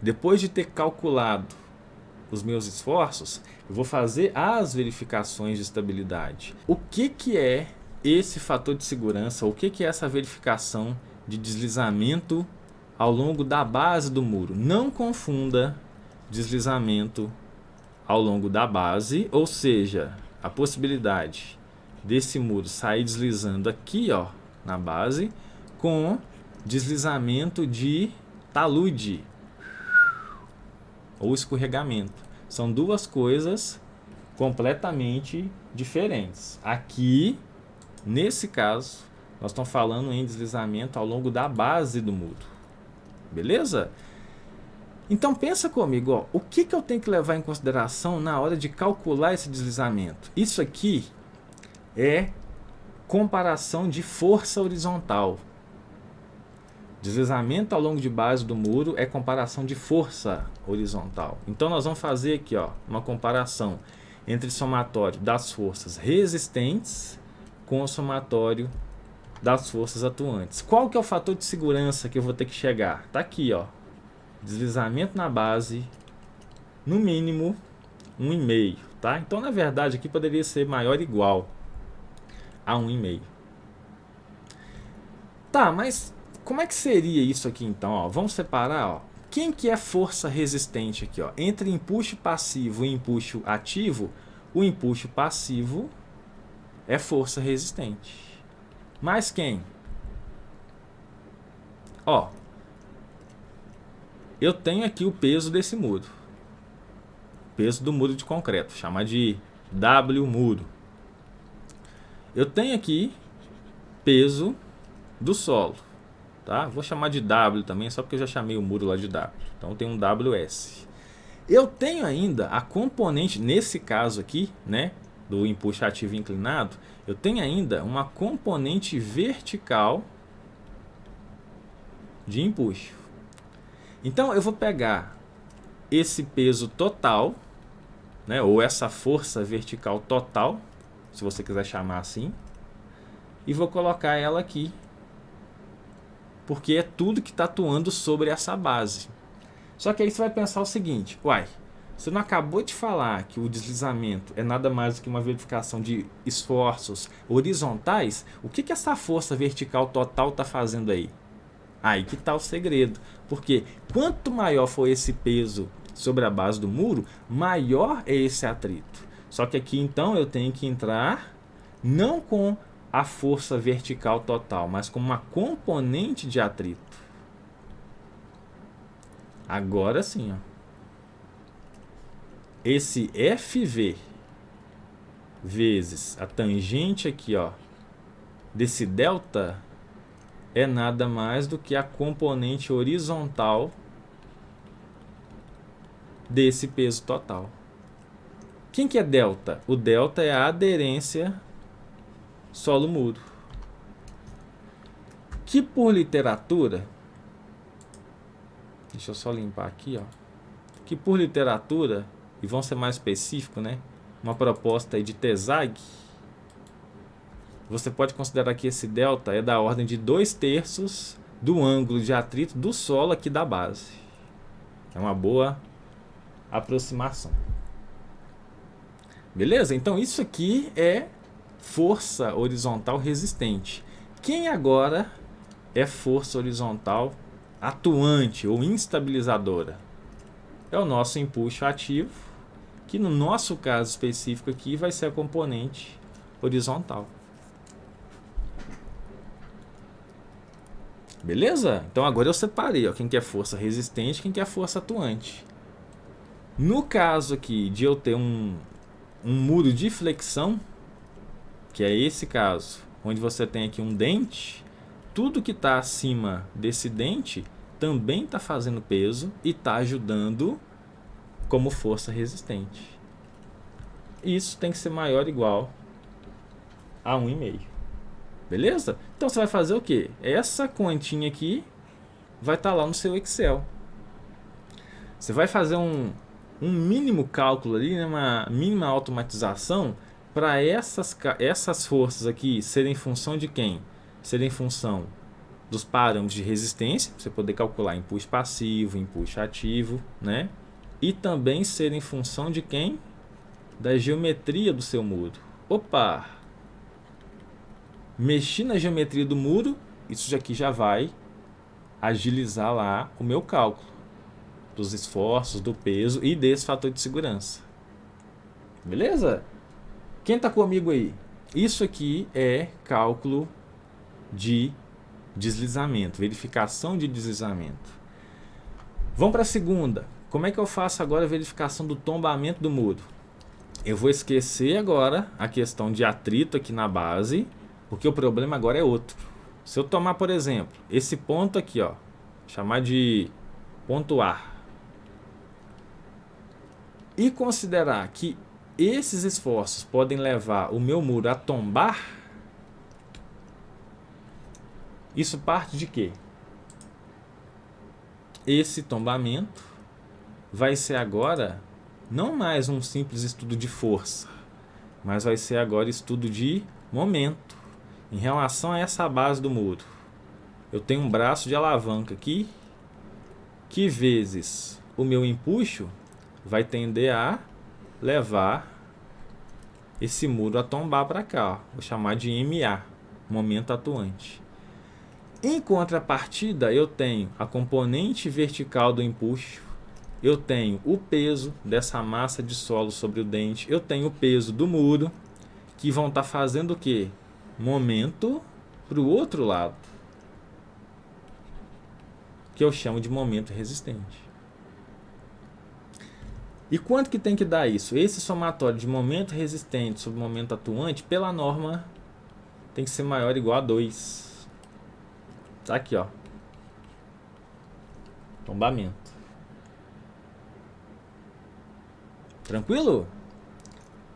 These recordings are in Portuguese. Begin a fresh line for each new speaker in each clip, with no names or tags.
Depois de ter calculado os meus esforços, eu vou fazer as verificações de estabilidade. O que é esse fator de segurança? O que é essa verificação de deslizamento ao longo da base do muro? Não confunda deslizamento ao longo da base, ou seja, a possibilidade desse muro sair deslizando aqui, ó, na base, com deslizamento de talude ou escorregamento. São duas coisas completamente diferentes. Aqui, nesse caso, nós estamos falando em deslizamento ao longo da base do muro. Beleza? Então pensa comigo, ó, o que eu tenho que levar em consideração na hora de calcular esse deslizamento? Isso aqui é comparação de força horizontal. Deslizamento ao longo de base do muro é comparação de força horizontal. Então nós vamos fazer aqui, ó, uma comparação entre o somatório das forças resistentes com o somatório das forças atuantes. Qual que é o fator de segurança que eu vou ter que chegar? Tá aqui, ó. Deslizamento na base, no mínimo 1,5, tá? Então na verdade aqui poderia ser maior ou igual a 1,5. Tá, mas como é que seria isso aqui então? Ó, vamos separar, ó. Quem que é força resistente aqui, ó? Entre empuxo passivo e empuxo ativo, o empuxo passivo é força resistente. Mas quem? Ó, eu tenho aqui o peso desse muro. Peso do muro de concreto, chama de W muro. Eu tenho aqui peso do solo. Tá? Vou chamar de W também, só porque eu já chamei o muro lá de W. Então tem um WS. Eu tenho ainda a componente, nesse caso aqui, né, do empuxo ativo inclinado, eu tenho ainda uma componente vertical de empuxo. Então eu vou pegar esse peso total, né, ou essa força vertical total, se você quiser chamar assim, e vou colocar ela aqui, porque é tudo que está atuando sobre essa base. Só que aí você vai pensar o seguinte, uai, você não acabou de falar que o deslizamento é nada mais do que uma verificação de esforços horizontais? O que essa força vertical total está fazendo aí? Aí que está o segredo, porque quanto maior for esse peso sobre a base do muro, maior é esse atrito. Só que aqui então eu tenho que entrar não com a força vertical total, mas com uma componente de atrito. Agora sim, ó. Esse FV vezes a tangente aqui, ó, desse delta é nada mais do que a componente horizontal desse peso total. Quem que é delta? O delta é a aderência solo-muro, que por literatura, deixa eu só limpar aqui, ó, que por literatura, e vamos ser mais específico, né, uma proposta aí de TESAG, você pode considerar que esse delta é da ordem de 2/3 do ângulo de atrito do solo aqui da base. É uma boa aproximação. Beleza? Então isso aqui é força horizontal resistente. Quem agora é força horizontal atuante ou instabilizadora? É o nosso empuxo ativo, que no nosso caso específico aqui vai ser a componente horizontal. Beleza? Então agora eu separei, ó, quem que é força resistente, quem que é força atuante. No caso aqui de eu ter um muro de flexão, que é esse caso, onde você tem aqui um dente, tudo que está acima desse dente também está fazendo peso e está ajudando como força resistente. Isso tem que ser maior ou igual a 1,5. Beleza? Então você vai fazer o quê? Essa continha aqui vai estar lá no seu Excel. Você vai fazer um mínimo cálculo ali, né, uma mínima automatização para essas forças aqui serem função de quem? Serem função dos parâmetros de resistência, para você poder calcular empuxo passivo, empuxo ativo, né? E também ser em função de quem? Da geometria do seu muro. Opa! Mexi na geometria do muro, isso aqui já vai agilizar lá o meu cálculo dos esforços, do peso e desse fator de segurança. Beleza? Quem está comigo aí? Isso aqui é cálculo de deslizamento, verificação de deslizamento. Vamos para a segunda. Como é que eu faço agora a verificação do tombamento do muro? Eu vou esquecer agora a questão de atrito aqui na base, porque o problema agora é outro. Se eu tomar, por exemplo, esse ponto aqui, ó, chamar de ponto A, e considerar que esses esforços podem levar o meu muro a tombar, isso parte de quê? Esse tombamento vai ser agora não mais um simples estudo de força, mas vai ser agora estudo de momento em relação a essa base do muro. Eu tenho um braço de alavanca aqui, que vezes o meu empuxo vai tender a levar esse muro a tombar para cá, ó. Vou chamar de MA, momento atuante. Em contrapartida, eu tenho a componente vertical do empuxo, eu tenho o peso dessa massa de solo sobre o dente, eu tenho o peso do muro, que vão estar fazendo o quê? Momento para o outro lado, que eu chamo de momento resistente. E quanto que tem que dar isso? Esse somatório de momento resistente sobre momento atuante, pela norma, tem que ser maior ou igual a 2. Tá aqui, ó. Tombamento. Tranquilo?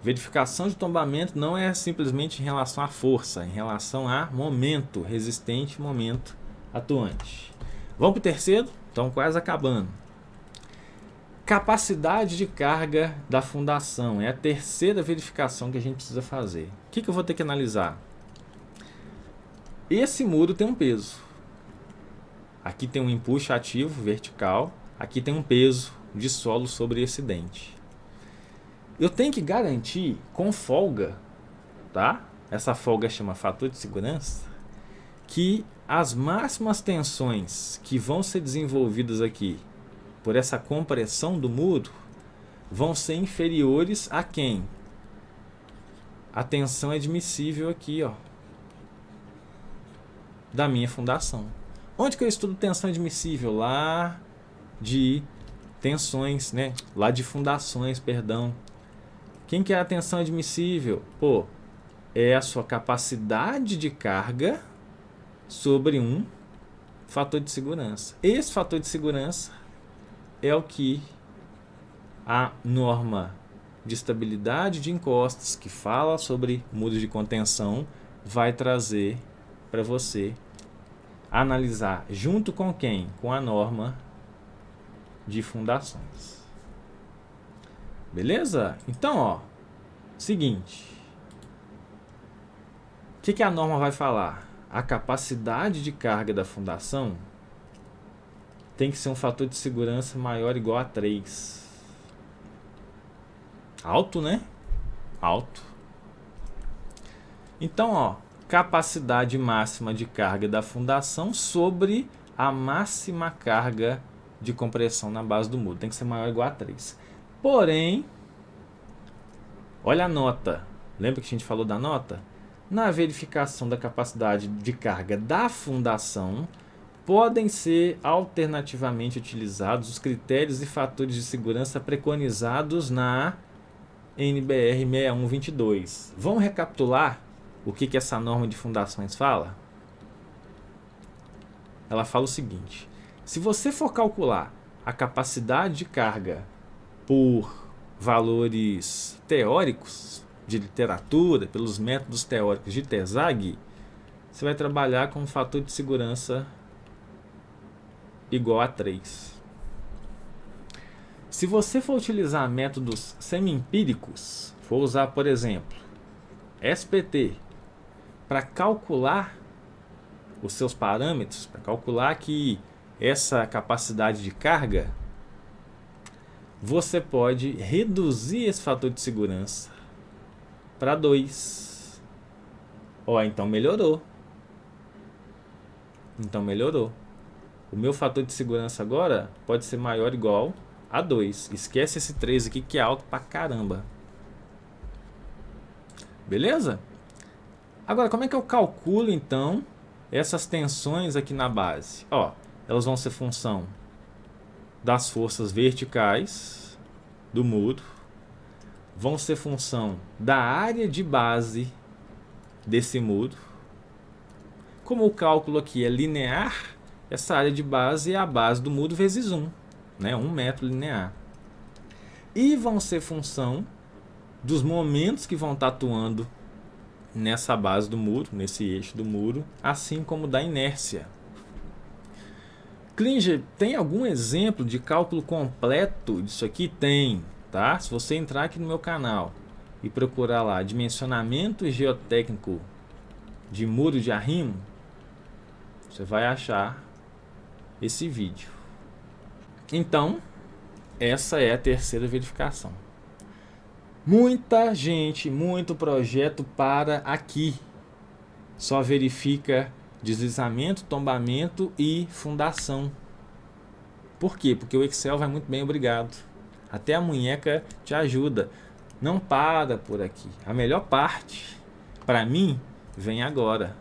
Verificação de tombamento não é simplesmente em relação à força, é em relação a momento resistente, momento atuante. Vamos para o terceiro? Estamos quase acabando. Capacidade de carga da fundação. É a terceira verificação que a gente precisa fazer. O que eu vou ter que analisar? Esse muro tem um peso. Aqui tem um empuxo ativo vertical. Aqui tem um peso de solo sobre esse dente. Eu tenho que garantir com folga, tá? Essa folga chama fator de segurança, que as máximas tensões que vão ser desenvolvidas aqui por essa compressão do muro vão ser inferiores a quem? A tensão admissível aqui, ó, da minha fundação. Onde que eu estudo tensão admissível? Lá de tensões, né? Lá de fundações, perdão. Quem que é a tensão admissível? Pô, é a sua capacidade de carga sobre um fator de segurança. Esse fator de segurança é o que a norma de estabilidade de encostas, que fala sobre muros de contenção, vai trazer para você analisar junto com quem? Com a norma de fundações. Beleza? Então, ó, seguinte. O que a norma vai falar? A capacidade de carga da fundação tem que ser um fator de segurança maior ou igual a 3. Alto, né? Alto. Então, ó, capacidade máxima de carga da fundação sobre a máxima carga de compressão na base do muro. Tem que ser maior ou igual a 3. Porém, olha a nota. Lembra que a gente falou da nota? Na verificação da capacidade de carga da fundação, podem ser alternativamente utilizados os critérios e fatores de segurança preconizados na NBR 6122. Vamos recapitular o que essa norma de fundações fala? Ela fala o seguinte: se você for calcular a capacidade de carga por valores teóricos de literatura, pelos métodos teóricos de Terzaghi, você vai trabalhar com um fator de segurança igual a 3. Se você for utilizar métodos semi-empíricos, for usar, por exemplo, SPT, para calcular os seus parâmetros, para calcular que essa capacidade de carga, você pode reduzir esse fator de segurança para 2. Ó, então melhorou. Então melhorou. O meu fator de segurança agora pode ser maior ou igual a 2. Esquece esse 3 aqui que é alto pra caramba. Beleza? Agora, como é que eu calculo então essas tensões aqui na base? Ó, elas vão ser função das forças verticais do muro, vão ser função da área de base desse muro. Como o cálculo aqui é linear, essa área de base é a base do muro vezes 1, né? 1 metro linear. E vão ser função dos momentos que vão estar atuando nessa base do muro, nesse eixo do muro, assim como da inércia. Klinger, tem algum exemplo de cálculo completo disso aqui? Tem, tá? Se você entrar aqui no meu canal e procurar lá dimensionamento geotécnico de muro de arrimo, você vai achar esse vídeo. Então, essa é a terceira verificação. Muita gente, muito projeto para aqui. Só verifica deslizamento, tombamento e fundação. Por quê? Porque o Excel vai muito bem, obrigado. Até a munheca te ajuda. Não para por aqui. A melhor parte, para mim, vem agora,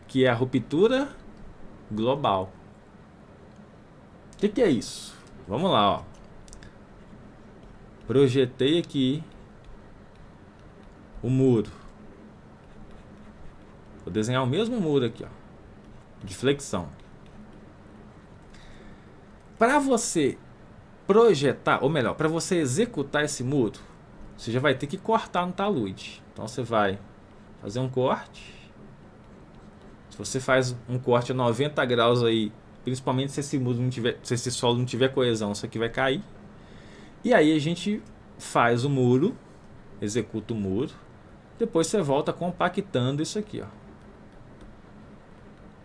que é a ruptura global. O que é isso? Vamos lá, ó. Projetei aqui o muro. Vou desenhar o mesmo muro aqui, ó, de flexão. Para você projetar, ou melhor, para você executar esse muro, você já vai ter que cortar no talude. Então você vai fazer um corte. Se você faz um corte a 90 graus aí, principalmente se esse muro não tiver, se esse solo não tiver coesão, isso aqui vai cair. E aí a gente faz o muro, executa o muro. Depois você volta compactando isso aqui, ó,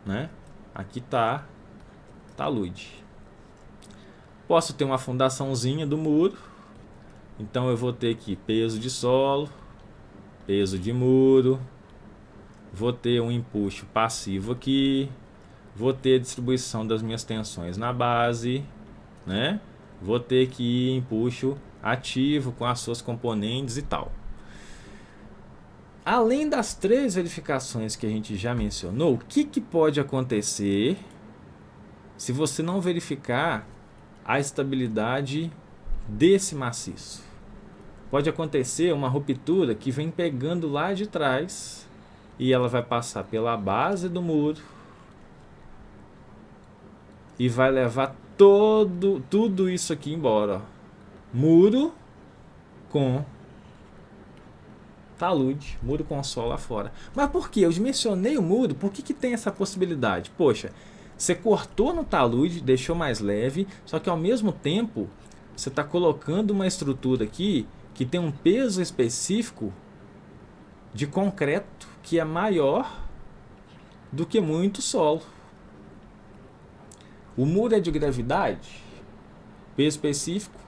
né? Aqui tá talude. Posso ter uma fundaçãozinha do muro. Então eu vou ter aqui peso de solo, peso de muro, vou ter um empuxo passivo aqui, vou ter a distribuição das minhas tensões na base, né? Vou ter aqui empuxo ativo com as suas componentes e tal. Além das 3 verificações que a gente já mencionou, o que pode acontecer se você não verificar a estabilidade desse maciço? Pode acontecer uma ruptura que vem pegando lá de trás e ela vai passar pela base do muro e vai levar tudo isso aqui embora, ó. Muro com talude, muro com solo lá fora. Mas por que? Eu dimensionei o muro, por que tem essa possibilidade? Poxa, você cortou no talude, deixou mais leve, só que ao mesmo tempo você está colocando uma estrutura aqui que tem um peso específico de concreto que é maior do que muito solo. O muro é de gravidade, peso específico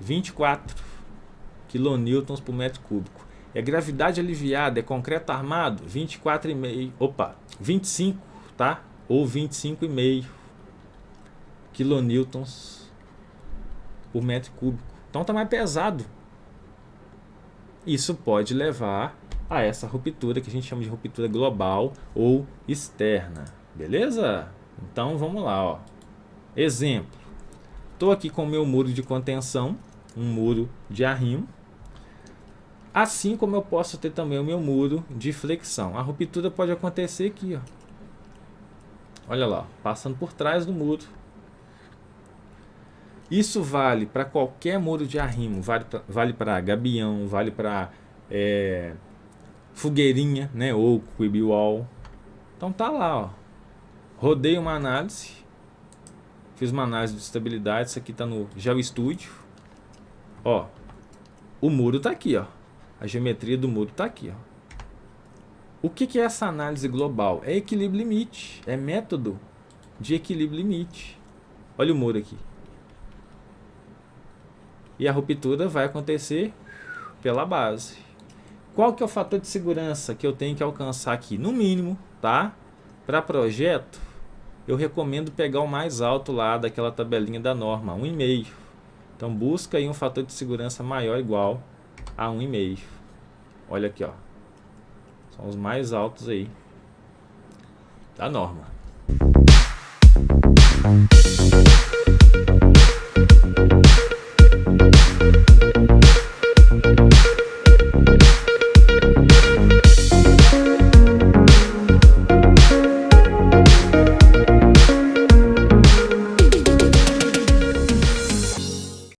24 kN por metro cúbico. É gravidade aliviada, é concreto armado, 25, tá? Ou 25,5 kN por metro cúbico. Então tá mais pesado. Isso pode levar a essa ruptura que a gente chama de ruptura global ou externa. Beleza? Então vamos lá, ó. Exemplo. Estou aqui com o meu muro de contenção, um muro de arrimo. Assim como eu posso ter também o meu muro de flexão. A ruptura pode acontecer aqui, ó. Olha lá, passando por trás do muro. Isso vale para qualquer muro de arrimo, vale para gabião, vale para fogueirinha, né, ou cube wall. Então tá lá, ó. Rodei uma análise, fiz uma análise de estabilidade, isso aqui tá no GeoStudio. Ó, o muro tá aqui, ó. A geometria do muro tá aqui, ó. O que é essa análise global? É equilíbrio limite, é método de equilíbrio limite. Olha o muro aqui. E a ruptura vai acontecer pela base. Qual que é o fator de segurança que eu tenho que alcançar aqui? No mínimo, tá? Para projeto, eu recomendo pegar o mais alto lá daquela tabelinha da norma, 1,5. Então busca aí um fator de segurança maior ou igual a 1,5. Olha aqui, ó. São os mais altos aí da norma.